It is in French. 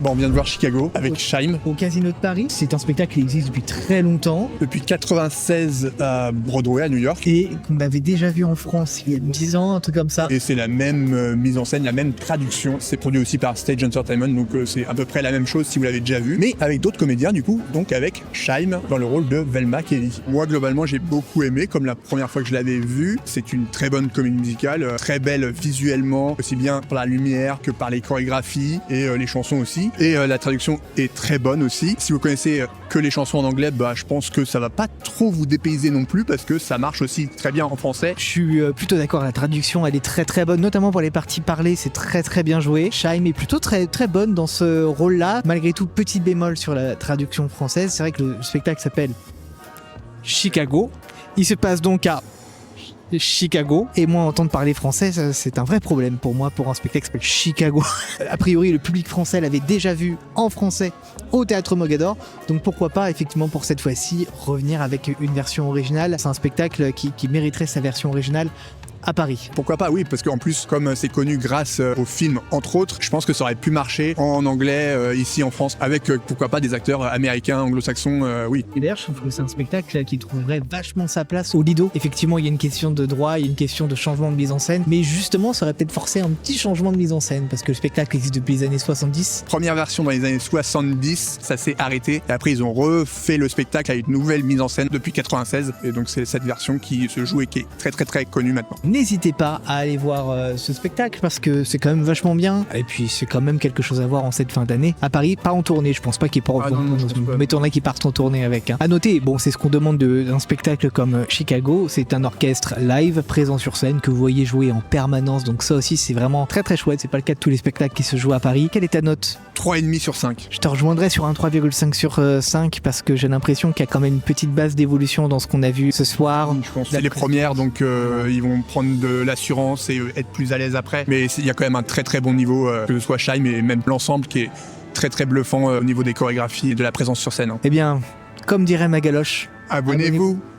Bon, on vient de voir Chicago avec Scheim. Au Casino de Paris, c'est un spectacle qui existe depuis très longtemps Depuis 96 à Broadway à New York. et qu'on avait déjà vu en France il y a 10 ans, un truc comme ça. Et c'est la même mise en scène, la même traduction. C'est produit aussi par Stage Entertainment, donc c'est à peu près la même chose si vous l'avez déjà vu. Mais avec d'autres comédiens du coup, donc avec Scheim dans le rôle de Velma Kelly. Moi globalement j'ai beaucoup aimé, comme la première fois que je l'avais vu. C'est une très bonne comédie musicale, très belle visuellement, aussi bien par la lumière que par les chorégraphies et les chansons aussi. Et la traduction est très bonne aussi. Si vous connaissez que les chansons en anglais, je pense que ça va pas trop vous dépayser non plus parce que ça marche aussi très bien en français. Je suis plutôt d'accord, la traduction elle est très très bonne, notamment pour les parties parlées, c'est très très bien joué. Scheim est plutôt très très bonne dans ce rôle-là. Malgré tout, petit bémol sur la traduction française, c'est vrai que le spectacle s'appelle Chicago. Il se passe donc à Chicago, et moi entendre parler français c'est un vrai problème pour moi pour un spectacle qui s'appelle Chicago. A priori le public français l'avait déjà vu en français au Théâtre Mogador, donc pourquoi pas effectivement pour cette fois-ci revenir avec une version originale. C'est un spectacle qui mériterait sa version originale à Paris. Pourquoi pas, oui, parce qu'en plus, comme c'est connu grâce au film, entre autres, je pense que ça aurait pu marcher en anglais ici en France, avec pourquoi pas des acteurs américains, anglo-saxons, oui. Et d'ailleurs, je trouve que c'est un spectacle qui trouverait vachement sa place au Lido. Effectivement, il y a une question de droit, il y a une question de changement de mise en scène, mais justement, ça aurait peut-être forcé un petit changement de mise en scène, parce que le spectacle existe depuis les années 70. Première version dans les années 70, ça s'est arrêté, et après ils ont refait le spectacle avec une nouvelle mise en scène depuis 96, et donc c'est cette version qui se joue et qui est très très très connue maintenant. N'hésitez pas à aller voir ce spectacle parce que c'est quand même vachement bien et puis c'est quand même quelque chose à voir en cette fin d'année à Paris, pas en tournée, je pense pas qu'il m'étonnerait qu'ils partent en tournée avec. À noter, bon, c'est ce qu'on demande d'un spectacle comme Chicago, c'est un orchestre live présent sur scène que vous voyez jouer en permanence, donc ça aussi c'est vraiment très très chouette, c'est pas le cas de tous les spectacles qui se jouent à Paris. Quelle est ta note? 3,5 sur 5. Je te rejoindrai sur un 3,5 sur 5 parce que j'ai l'impression qu'il y a quand même une petite base d'évolution dans ce qu'on a vu ce soir. Je pense que c'est les premières, donc ils vont prendre de l'assurance et être plus à l'aise après. Mais il y a quand même un très très bon niveau, que ce soit Scheim et même l'ensemble qui est très très bluffant au niveau des chorégraphies et de la présence sur scène. Eh bien, comme dirait Magaloche, Abonnez-vous.